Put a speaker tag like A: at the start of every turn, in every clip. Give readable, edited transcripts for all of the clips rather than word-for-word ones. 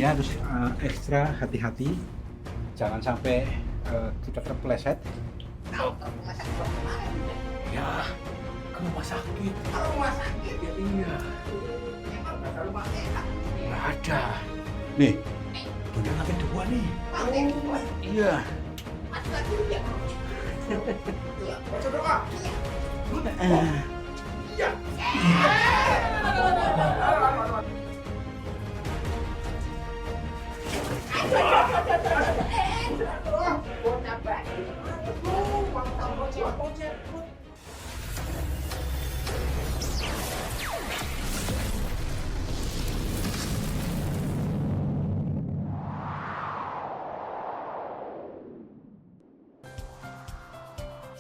A: Ya harus ekstra hati-hati, jangan sampai kita terpeleset.
B: Kalau terpeleset kemana?
A: Ya, ke rumah sakit.
B: Rumah sakit.
A: Ya, iya,
B: Emang nggak ada rumah sehat.
A: nggak ada. Nih, udah lantai 2 nih.
B: Lantai dua.
A: Iya.
B: Mas lagi ya. Iya. Baca doa. Iya. Bocah baik. Bocah.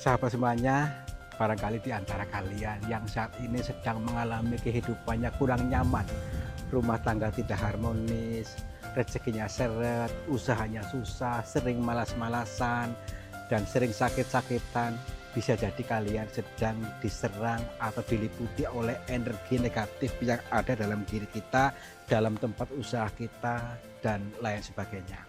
A: Sahabat semuanya, barangkali di antara kalian yang saat ini sedang mengalami kehidupannya kurang nyaman, rumah tangga tidak harmonis, rezekinya seret, usahanya susah, sering malas-malasan, dan sering sakit-sakitan, bisa jadi kalian sedang diserang atau diliputi oleh energi negatif yang ada dalam diri kita, dalam tempat usaha kita, dan lain sebagainya.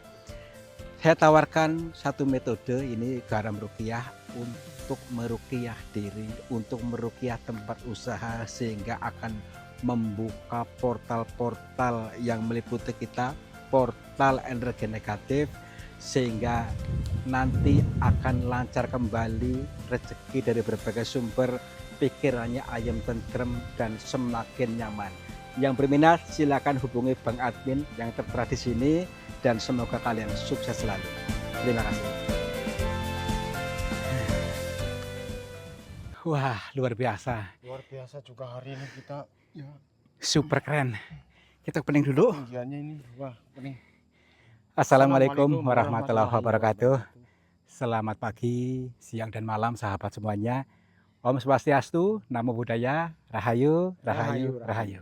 A: Saya tawarkan satu metode, ini garam ruqyah, untuk meruqyah diri, untuk meruqyah tempat usaha, sehingga akan membuka portal-portal yang meliputi kita, portal energi negatif, sehingga nanti akan lancar kembali rezeki dari berbagai sumber, pikirannya ayam tentrem dan semakin nyaman. Yang berminat silakan hubungi Bang Admin yang tertera di sini, dan semoga kalian sukses selalu. Terima kasih. Wah, luar biasa.
C: Luar biasa juga hari ini kita ya.
A: Super keren. Kita opening dulu.
C: Ujiannya ini wah pening.
A: Assalamualaikum warahmatullahi wabarakatuh. Selamat pagi, siang dan malam sahabat semuanya. Om Swastiastu, Namo Buddhaya, Rahayu, Rahayu, Rahayu.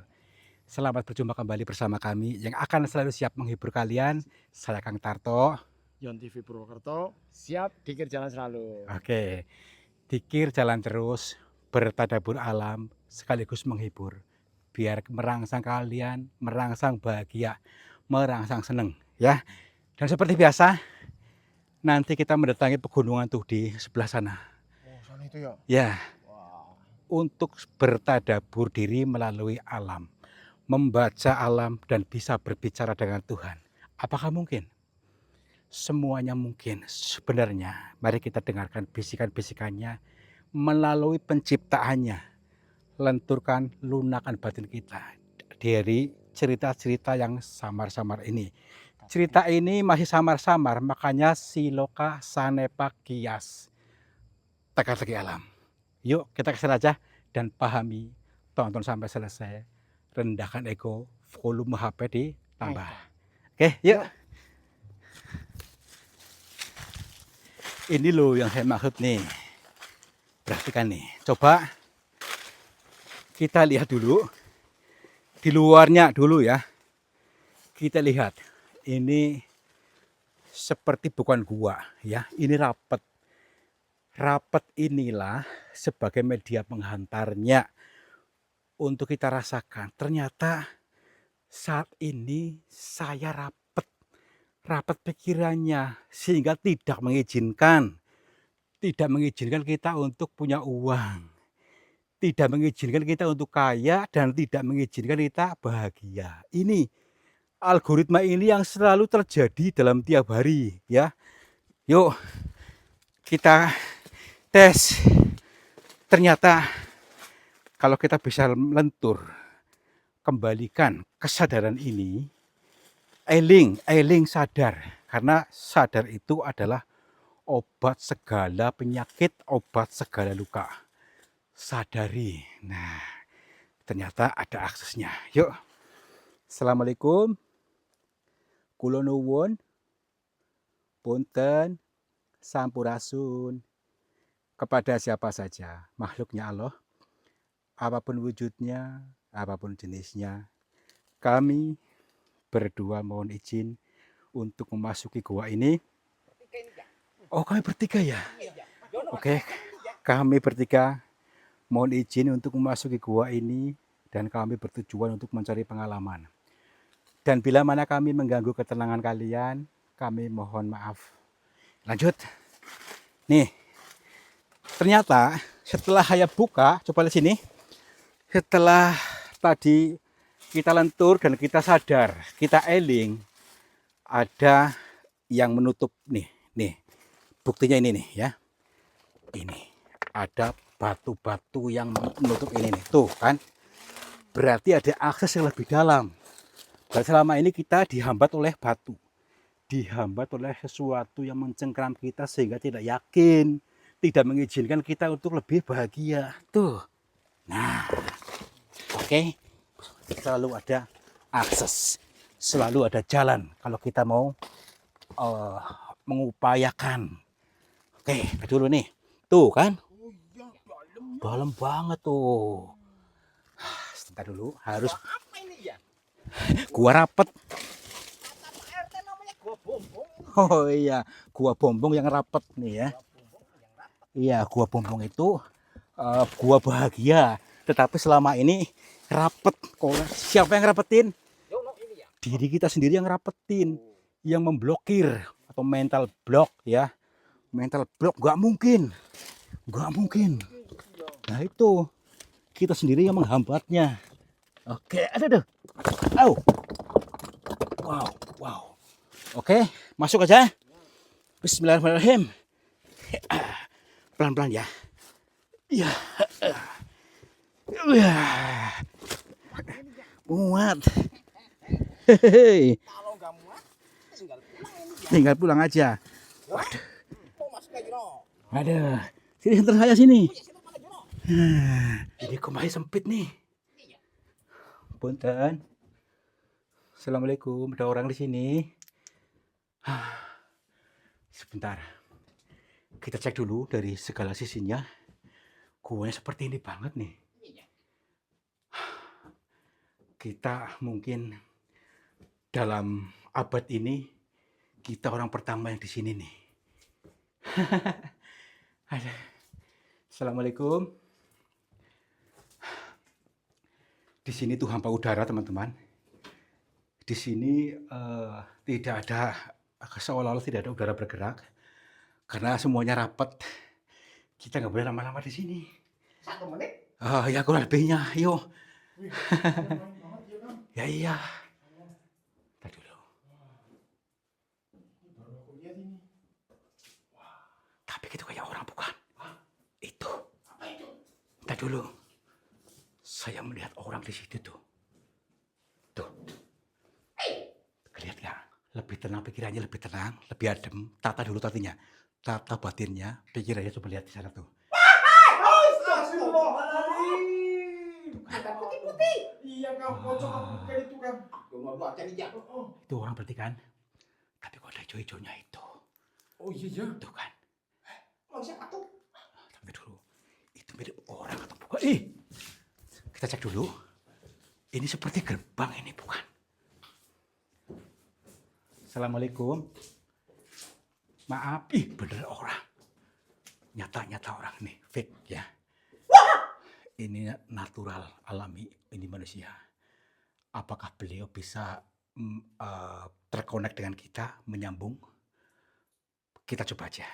A: Selamat berjumpa kembali bersama kami yang akan selalu siap menghibur kalian. Saya Kang Tarto.
C: Yon TV Purwokerto siap dikir jalan selalu.
A: Oke, dikir jalan terus, bertadabur alam, sekaligus menghibur. Biar merangsang kalian, merangsang bahagia, merangsang seneng, ya. Dan seperti biasa, nanti kita mendatangi pegunungan tuh di sebelah sana.
C: Oh, sana itu ya.
A: Ya,
C: Wah.
A: untuk bertadabur diri melalui alam, membaca alam dan bisa berbicara dengan Tuhan. Apakah mungkin? Semuanya mungkin sebenarnya. Mari kita dengarkan bisikan-bisikannya melalui penciptaannya. Lenturkan, lunakkan batin kita dari cerita-cerita yang samar-samar ini. Cerita ini masih samar-samar, makanya siloka sanepa kias. Teka-teki alam. Yuk kita kesana aja dan pahami, tonton sampai selesai. Rendahkan ego, volume HP ditambah. Oke, yuk. Ini loh yang saya maksud nih. Perhatikan nih. Coba kita lihat dulu. Di luarnya dulu ya. Kita lihat. Ini seperti bukan gua ya. Ini rapet. Rapet inilah sebagai media penghantarnya untuk kita rasakan. Ternyata saat ini saya rapat pikirannya sehingga tidak mengizinkan kita untuk punya uang, tidak mengizinkan kita untuk kaya, dan tidak mengizinkan kita bahagia. Ini algoritma ini yang selalu terjadi dalam tiap hari ya. Yuk kita tes. Ternyata kalau kita bisa lentur, kembalikan kesadaran ini, Eiling sadar, karena sadar itu adalah obat segala penyakit, obat segala luka. Sadari. Nah, ternyata ada aksesnya. Yuk. Assalamualaikum. Kula nuwun. Punten. Sampurasun. Kepada siapa saja, makhluknya Allah, apapun wujudnya, apapun jenisnya, kami berdua mohon izin untuk memasuki gua ini. Oh, kami bertiga ya? Oke, kami bertiga mohon izin untuk memasuki gua ini, dan kami bertujuan untuk mencari pengalaman. Dan bila mana kami mengganggu ketenangan kalian, kami mohon maaf. Lanjut. Nih, ternyata setelah saya buka, coba lihat sini. Setelah tadi kita lentur dan kita sadar, kita eling, ada yang menutup nih. Nih, buktinya ini nih ya. Ini ada batu-batu yang menutup ini nih. Tuh kan. Berarti ada akses yang lebih dalam. Dan selama ini kita dihambat oleh batu. Dihambat oleh sesuatu yang mencengkram kita sehingga tidak yakin. Tidak mengizinkan kita untuk lebih bahagia. Tuh. Nah. Oke. Selalu ada akses. Selalu ada jalan. Kalau kita mau mengupayakan. Oke. Dulu nih. Tuh kan. Dalam banget tuh. Sebentar dulu. Harus.
B: Apa ini ya?
A: Gua rapet.
B: Kata Pak RT namanya gua bombong.
A: Oh iya, gua Bombong yang rapet nih ya. Iya, gua Bombong itu gua bahagia. Tetapi selama ini rapet. Siapa yang rapetin?
B: Yono ini ya.
A: Diri kita sendiri yang rapetin, yang memblokir atau mental block ya. Mental block nggak mungkin, nggak mungkin. Nah itu kita sendiri yang menghambatnya. Oke, ada tuh. Oh, wow, wow. Oke, masuk aja. Bismillahirrahmanirrahim. Pelan-pelan ya. Ya. Muat. Hehehe.
B: Kalau nggak muat, tinggal pulang ini ya.
A: Tinggal pulang aja. Waduh.
B: Oh, masuk lagi Jono.
A: Ada. Sini hantar saya sini.
B: Ya, situ mana Jono?
A: Ini kumai sempit nih. Punten. Assalamualaikum. Ada orang di sini. Sebentar. Kita cek dulu dari segala sisinya. Guanya seperti ini banget nih. Kita mungkin dalam abad ini kita orang pertama yang di sini nih. Assalamualaikum. Di sini tuh hampa udara teman-teman. Di sini tidak ada, seolah-olah tidak ada udara bergerak karena semuanya rapat. Kita nggak boleh lama-lama di sini.
B: 1 menit.
A: Ya kurang lebihnya, yuk. Ya iya. Tadi dulu. Tapi itu kayak orang bukan? Itu.
B: Apa itu?
A: Tadi dulu. Saya melihat orang di situ tuh. Tuh. Kelihatan nggak? Lebih tenang pikirannya, lebih tenang, lebih adem. Tata dulu tatinya. Tata batinnya, pikirannya coba lihat di sana tuh.
B: Ada putih-putih.
C: Iya kang, pocong bukan itu kang.
B: Jono dua cari ya.
A: Itu orang berarti kan? Tapi kok ada hijau-hijaunya itu.
C: Oh iya ya.
A: Tuh kan.
B: Mau siapa tuh?
A: Tunggu dulu. Itu mirip orang atau bukan? Ih. Kita cek dulu. Ini seperti gerbang ini bukan? Assalamualaikum. Maaf. Ih bener orang. Nyata-nyata orang nih. Fake ya. Ini natural, alami. Ini manusia. Apakah beliau bisa terkonek dengan kita, menyambung? Kita coba aja.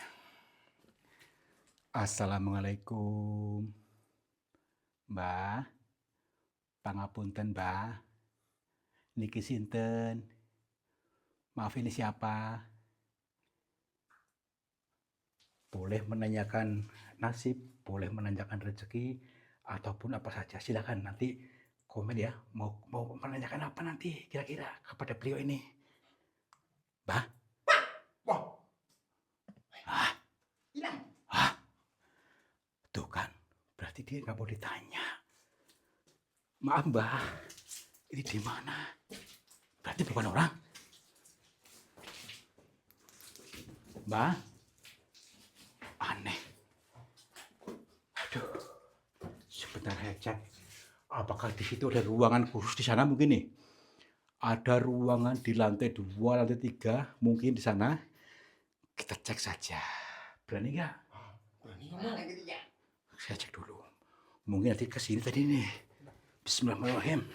A: Assalamualaikum. Mbah. Pangapunten, Mbah. Niki sinten? Maaf ini siapa? Boleh menanyakan nasib, boleh menanyakan rezeki, ataupun apa saja. Silakan nanti komen ya. Mau menanyakan apa nanti kira-kira kepada beliau ini. Mbah?
B: Wah,
A: Ah,
B: hilang.
A: tuh kan. Berarti dia nggak mau ditanya. Maaf Mbah, ini di mana? Berarti bukan orang. Mbah, aneh. Aduh, sebentar saya cek. Apakah di situ ada ruangan khusus di sana mungkin nih? Ada ruangan di lantai 2, lantai 3, mungkin di sana. Kita cek saja. Berani nggak?
B: Mana gitu ya?
A: Saya cek dulu. Mungkin nanti ke sini tadi nih. Bismillahirrahmanirrahim.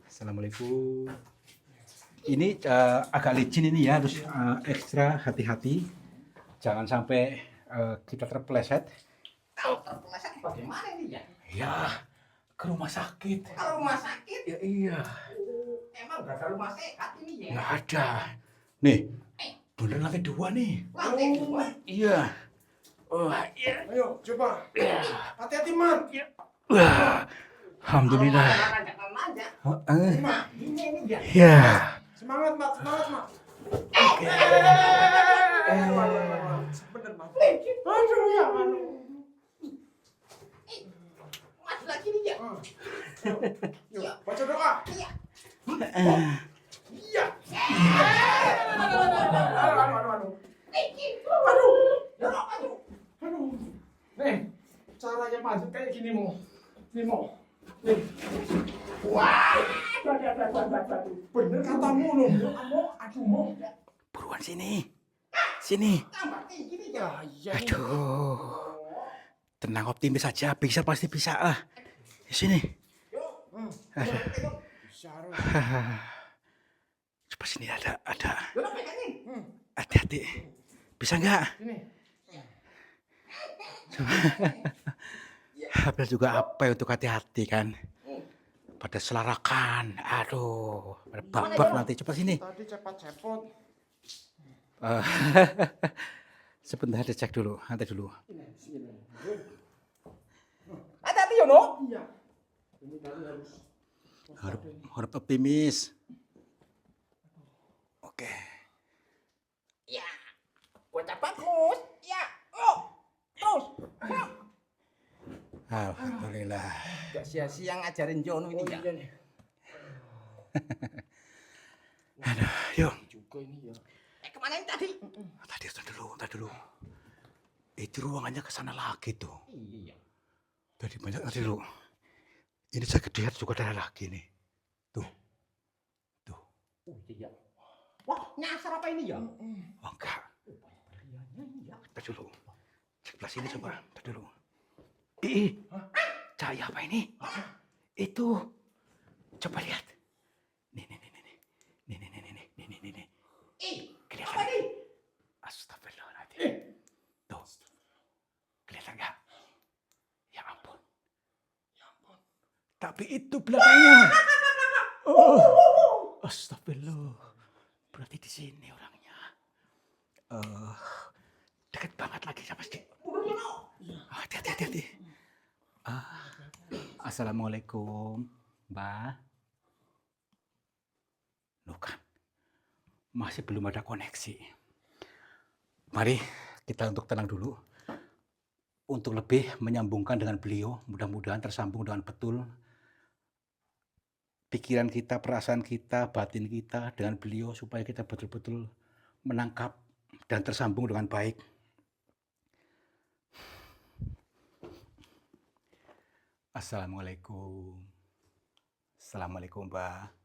A: Assalamualaikum. Ini agak licin ini ya, harus ekstra hati-hati. Jangan sampai kita terpeleset.
B: Kalau terpeleset bagaimana ini ya?
A: Ya, ke rumah sakit.
B: Kalau rumah sakit,
A: Ya iya,
B: emang gak ada rumah sehat ini ya?
A: nggak ada. Nih, bener lantai 2 nih.
B: Lantai 2.
A: Iya. Wah, iya.
C: Ayo, coba.
A: Iya.
C: Hati-hati, Man.
A: Wah, alhamdulillah.
B: Jangan manja.
C: Mak,
B: Ini ya.
A: Ya.
C: semangat, Mak. Semangat, Mak.
A: Oke.
C: Bener, Mak. Aduh, ya, aduh.
B: Maju lagi nih ya.
C: Yuk, baca doa.
B: Iya.
C: Iya. Aduh. Aduh.
B: Dorong maju.
C: Aduh. Nih, caranya maju kayak gini, Mo. Nih, Mo. Nih.
B: Wah.
C: Bener katamu, loh. Aduh, Mo.
A: Buruan sini. Sini.
B: Tambah tinggi nih ya.
C: Iya.
A: Aduh. Tenang, optimis saja. Bisa, pasti bisa. Di sini.
B: Yuk.
C: Bisa, harus.
A: Coba sini ada.
B: Dorong pegangin.
A: Hati-hati. Bisa nggak?
C: Sini.
A: Habis juga apa ya untuk hati-hati kan? Pada selarakan. Aduh. Pada babak nanti. Coba sini.
C: Tadi cepot-cepot.
A: Eh, Sebentar dicek dulu. Nanti dulu.
B: Hati-hati Yono.
C: Iya. Ini tadi harus.
A: Harap optimis. Oke.
B: Ya. Udah bagus. Ya. Oh. Terus.
A: Alhamdulillah.
B: Gak sia-sia ngajarin Jono ini ya.
C: Iya nih.
A: Aduh, yuk.
C: Juga ini ya.
B: Kemana ini tadi?
A: Tadi dulu. Itu ruangannya ke sana lagi tuh.
B: Iya.
A: Tadi banyak tadi dulu. Ini saya lihat juga ada lagi nih. Tuh.
B: Oh iya. Wah, nyasar apa ini ya?
A: Oh, enggak.
B: Beriannya ini ya.
A: Tadi dulu. Sebelah sini coba. Tadi dulu. Ih, cahaya apa ini? Itu. Coba lihat. Nih. Kelihatan
B: Apa
A: nggak?
B: nih?
A: Astagfirullahaladzim. Tuh. Kelihatan nggak? Ya ampun. Tapi itu belakangnya. Oh. Astagfirullah. Berarti di sini orangnya. Dekat banget lagi sama si. Hati-hati. Assalamualaikum, Mbak. Loh kan, masih belum ada koneksi. Mari kita untuk tenang dulu. Untuk lebih menyambungkan dengan beliau, mudah-mudahan tersambung dengan betul. Pikiran kita, perasaan kita, batin kita dengan beliau supaya kita betul-betul menangkap dan tersambung dengan baik. Assalamualaikum. Assalamualaikum, Mbak.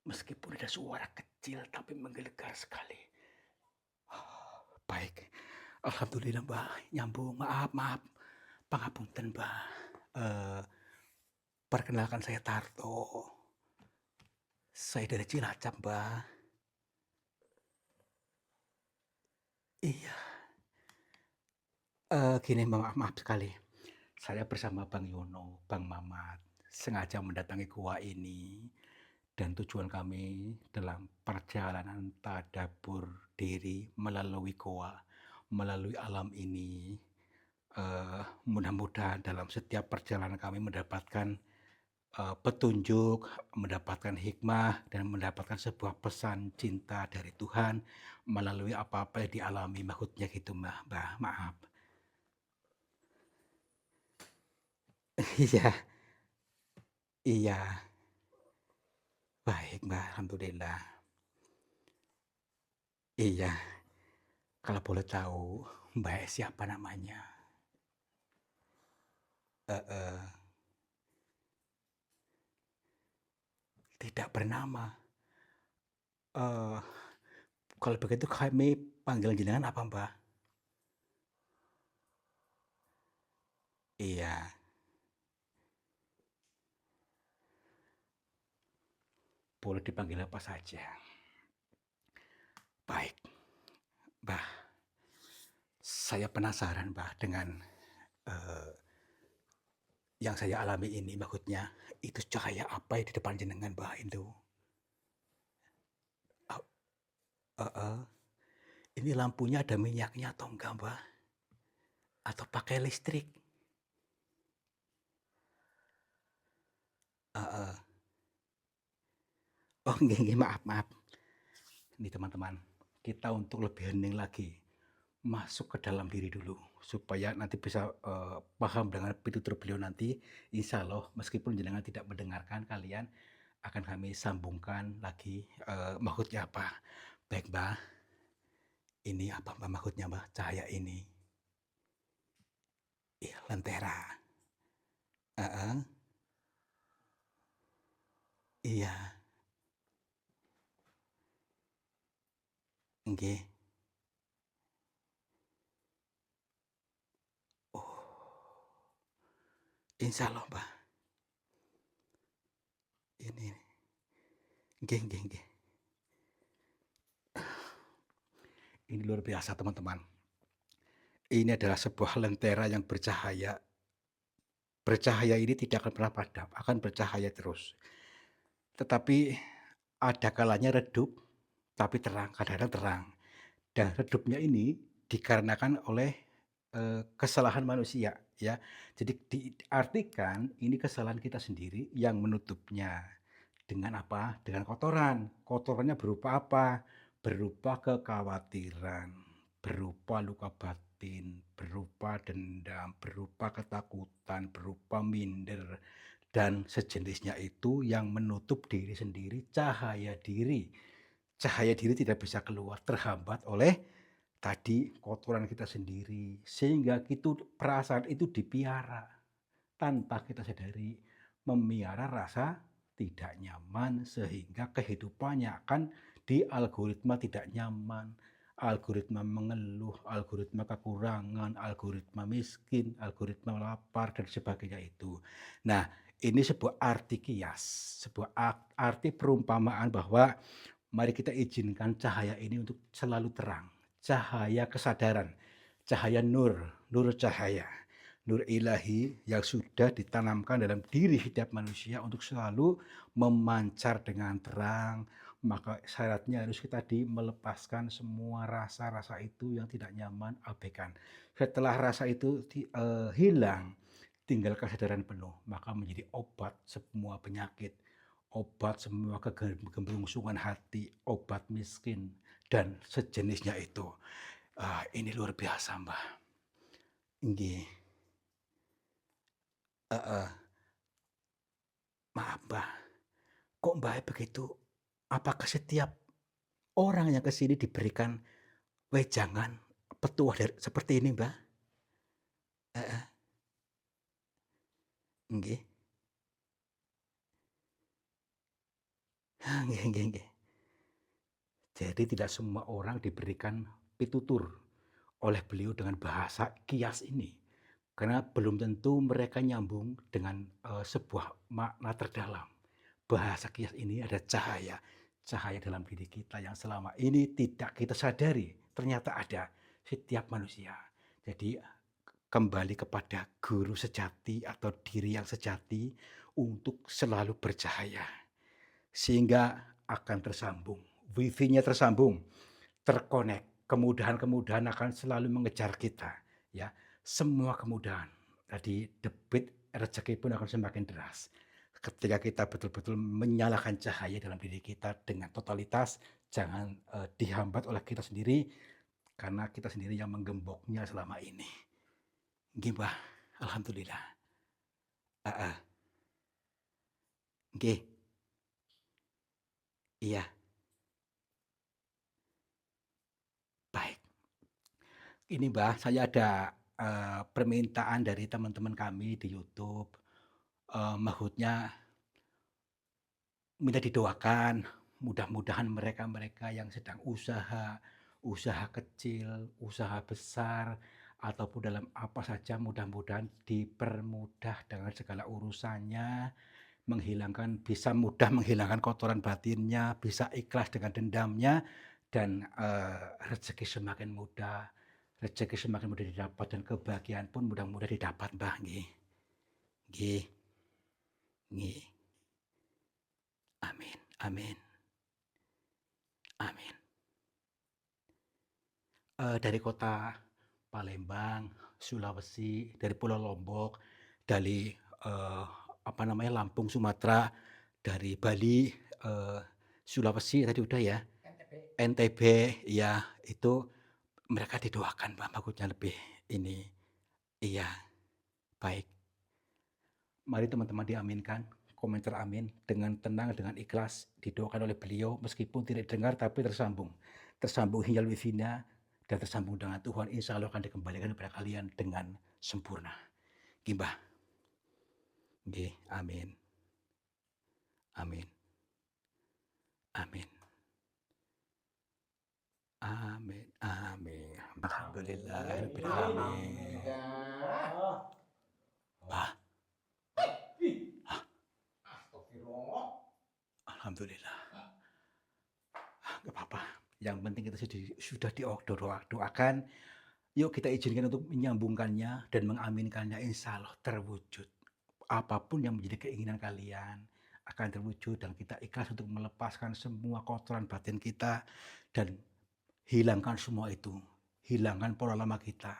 A: Meskipun ada suara kecil tapi menggelegar sekali. Baik. Alhamdulillah, Mbak. Nyambung. Maaf. Pangapunten, Mbak. Perkenalkan saya Tarto. Saya dari Cilacap, Mbak. Iya. Gini, maaf sekali. Saya bersama Bang Yono, Bang Mamat, sengaja mendatangi gua ini. Dan tujuan kami dalam perjalanan tadabbur diri melalui goa, melalui alam ini, mudah-mudahan dalam setiap perjalanan kami mendapatkan petunjuk, mendapatkan hikmah, dan mendapatkan sebuah pesan cinta dari Tuhan melalui apa-apa yang dialami, maksudnya gitu, Mbak. Maaf. Iya. Baik, Mbak, alhamdulillah. Iya, kalau boleh tahu, Mbak siapa namanya? Tidak bernama. Kalau begitu kami panggil jenengan apa, Mbak? Iya, boleh dipanggil apa saja. Baik, Mbah, saya penasaran, Mbah, dengan, eee, yang saya alami ini. Maksudnya, itu cahaya apa yang di depan jenengan, Mbah, itu? Oh, heeh, ini lampunya ada minyaknya atau enggak, Mbah? Atau pakai listrik? Heeh. Oh, nggih nggih, maaf maaf. Ini teman-teman, kita untuk lebih hening lagi, masuk ke dalam diri dulu, supaya nanti bisa, paham dengan pitutur beliau nanti. Insya Allah meskipun jenengan tidak mendengarkan, kalian akan kami sambungkan lagi, maksudnya apa. Baik, Mbah, ini apa, Mbah, maksudnya, Mbah, cahaya ini? Iya, lentera. Heeh, iya, nggih. Oh, insya Allah, Mbah, ini nggih nggih nggih. Ini luar biasa, teman-teman. Ini adalah sebuah lentera yang bercahaya. Bercahaya ini tidak akan pernah padam, akan bercahaya terus. Tetapi ada kalanya redup, tapi terang, kadang-kadang terang. Dan redupnya ini dikarenakan oleh, kesalahan manusia, ya. Jadi diartikan ini kesalahan kita sendiri yang menutupnya. Dengan apa? Dengan kotoran. Kotorannya berupa apa? Berupa kekhawatiran, berupa luka batin, berupa dendam, berupa ketakutan, berupa minder, dan sejenisnya itu yang menutup diri sendiri, cahaya diri. Cahaya diri tidak bisa keluar, terhambat oleh tadi kotoran kita sendiri. Sehingga perasaan itu dipiara tanpa kita sadari, memiara rasa tidak nyaman sehingga kehidupannya akan di algoritma tidak nyaman, algoritma mengeluh, algoritma kekurangan, algoritma miskin, algoritma lapar dan sebagainya itu. Nah, ini sebuah arti kias, sebuah arti perumpamaan bahwa mari kita izinkan cahaya ini untuk selalu terang, cahaya kesadaran, cahaya nur, nur cahaya. Nur ilahi yang sudah ditanamkan dalam diri setiap manusia untuk selalu memancar dengan terang, maka syaratnya harus kita melepaskan semua rasa-rasa itu yang tidak nyaman, abaikan. Setelah rasa itu hilang, tinggal kesadaran penuh, maka menjadi obat semua penyakit, obat semua kegembungsungan hati, obat miskin, dan sejenisnya itu. Ini luar biasa, Mbah. Nggih, heeh. Maaf, Mbah, kok Mbah begitu? Apakah setiap orang yang ke sini diberikan wejangan, petuah seperti ini, Mbah? Heeh, nggih. Nggih nggih nggih. Jadi tidak semua orang diberikan pitutur oleh beliau dengan bahasa kias ini. Karena belum tentu mereka nyambung dengan, sebuah makna terdalam. Bahasa kias ini ada cahaya, cahaya dalam diri kita yang selama ini tidak kita sadari, ternyata ada setiap manusia. Jadi kembali kepada guru sejati atau diri yang sejati untuk selalu bercahaya. Sehingga akan tersambung, wifi-nya tersambung, terkonek, kemudahan-kemudahan akan selalu mengejar kita, ya. Semua kemudahan. Jadi debit rezeki pun akan semakin deras. Ketika kita betul-betul menyalakan cahaya dalam diri kita dengan totalitas, jangan, dihambat oleh kita sendiri, karena kita sendiri yang menggemboknya selama ini. Nggih, Mbah, alhamdulillah. Heeh, nggih, iya, baik. Ini, Mbah, saya ada, permintaan dari teman-teman kami di YouTube, maksudnya minta didoakan, mudah-mudahan mereka-mereka yang sedang usaha, usaha kecil, usaha besar, ataupun dalam apa saja mudah-mudahan dipermudah dengan segala urusannya, bisa mudah menghilangkan kotoran batinnya, bisa ikhlas dengan dendamnya, dan rezeki semakin mudah, didapat dan kebahagiaan pun mudah-mudah didapat, Mbah, nggih. Nggih. Nggih. Amin, amin, amin. Dari kota Palembang, Sulawesi, dari Pulau Lombok, dari Lampung, Sumatera, dari Bali, Sulawesi tadi udah ya, NTB, ya itu mereka didoakan, Pak, maksudnya lebih ini. Iya, baik. Mari teman-teman diaminkan, komentar amin dengan tenang, dengan ikhlas, didoakan oleh beliau meskipun tidak dengar tapi tersambung hingga wifina dan tersambung dengan Tuhan, insya Allah akan dikembalikan kepada kalian dengan sempurna. Gimbah. Nggih, amin. Amin. Amin. Amin. Amin. Alhamdulillahirabbil alamin. Bah.
B: Astagfirullah.
A: Alhamdulillah. Enggak apa-apa. Yang penting kita sudah doakan. Yuk kita izinkan untuk menyambungkannya dan mengaminkannya, insya Allah terwujud. Apapun yang menjadi keinginan kalian akan terwujud dan kita ikhlas untuk melepaskan semua kotoran batin kita dan hilangkan semua itu. Hilangkan pola lama kita.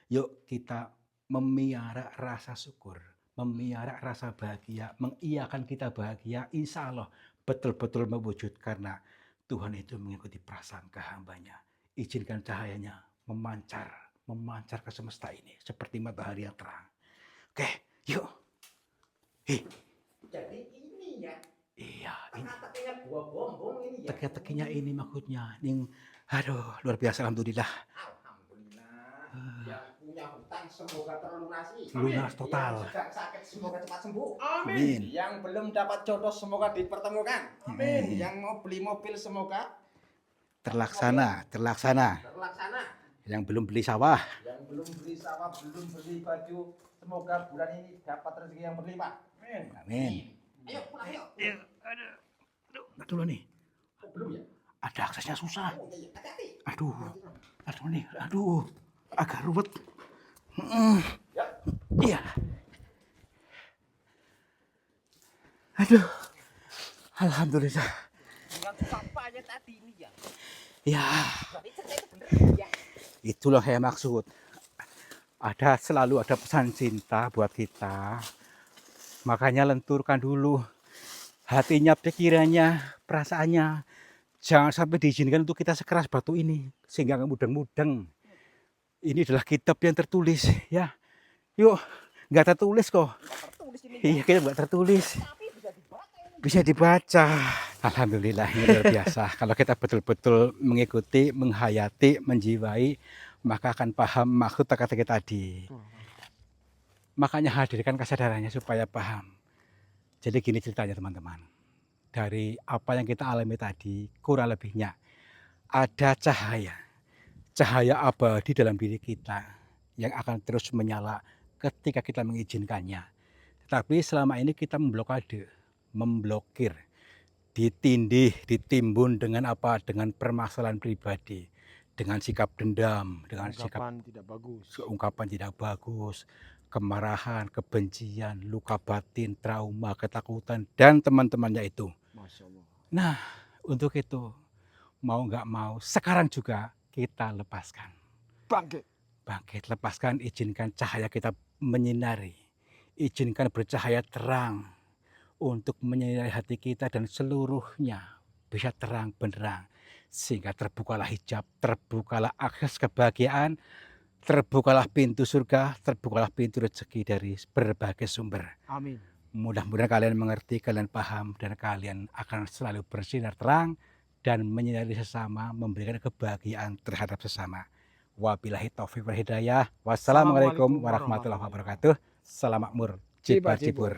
A: Yuk kita memiara rasa syukur, memiara rasa bahagia, mengiyakan kita bahagia, insya Allah betul-betul mewujud karena Tuhan itu mengikuti prasangka hambanya. Izinkan cahayanya memancar ke semesta ini seperti matahari yang terang. Oke, yuk.
B: Jadi ini ya.
A: Iya, ini.
B: Teka-tekinya buah bombong ini ya.
A: Teka-tekinya ini maksudnya. Aduh, luar biasa, alhamdulillah.
B: Alhamdulillah. Yang punya hutang semoga terlunasi.
A: Lunas total.
B: Yang sedang sakit semoga cepat sembuh.
A: Amin.
B: Yang belum dapat jodoh semoga dipertemukan.
A: Amin.
B: Yang mau beli mobil semoga
A: terlaksana.
B: terlaksana.
A: Yang belum beli sawah,
B: belum beli baju, semoga bulan ini dapat rezeki yang berlimpah.
A: amin.
B: Ayo pulang yuk.
A: Aduh, dulu nih.
B: Oh, belum ya?
A: Ada aksesnya susah.
B: Oh iya, hati-hati.
A: Aduh, agak ruwet.
B: Ya.
A: Iya. Aduh, alhamdulillah.
B: Dengan sampahnya tadi ini ya.
A: Ya,
B: Berarti cerita itu bener ya.
A: itulah yang maksud. Selalu ada pesan cinta buat kita. Makanya lenturkan dulu hatinya, pikirannya, perasaannya. Jangan sampai diizinkan untuk kita sekeras batu ini sehingga mudeng-mudeng. Ini adalah kitab yang tertulis, ya. Yuk, nggak tertulis kok. Iya, kita nggak tertulis.
B: Tapi
A: Bisa dibaca. Alhamdulillah, ini luar biasa. Kalau kita betul-betul mengikuti, menghayati, menjiwai, maka akan paham maksud teka-teki tadi. Makanya hadirkan kesadarannya supaya paham. Jadi gini ceritanya teman-teman. Dari apa yang kita alami tadi, kurang lebihnya ada cahaya abadi dalam diri kita yang akan terus menyala ketika kita mengizinkannya. Tetapi selama ini kita memblokir, ditindih, ditimbun dengan apa? Dengan permasalahan pribadi, dengan sikap dendam, dengan ungkapan tidak bagus, kemarahan, kebencian, luka batin, trauma, ketakutan, dan teman-temannya itu.
C: Masya Allah.
A: Nah, untuk itu, mau nggak mau, sekarang juga kita lepaskan. Bangkit, lepaskan, izinkan cahaya kita menyinari. Izinkan bercahaya terang untuk menyinari hati kita dan seluruhnya bisa terang benderang. Sehingga terbukalah hijab, terbukalah akses kebahagiaan, terbukalah pintu surga, terbukalah pintu rezeki dari berbagai sumber.
C: Amin.
A: Mudah-mudahan kalian mengerti, kalian paham, dan kalian akan selalu bersinar terang dan menyinari sesama, memberikan kebahagiaan terhadap sesama. Wabillahi taufiq wal hidayah. Wassalamualaikum warahmatullahi wabarakatuh. Salam makmur, cibur.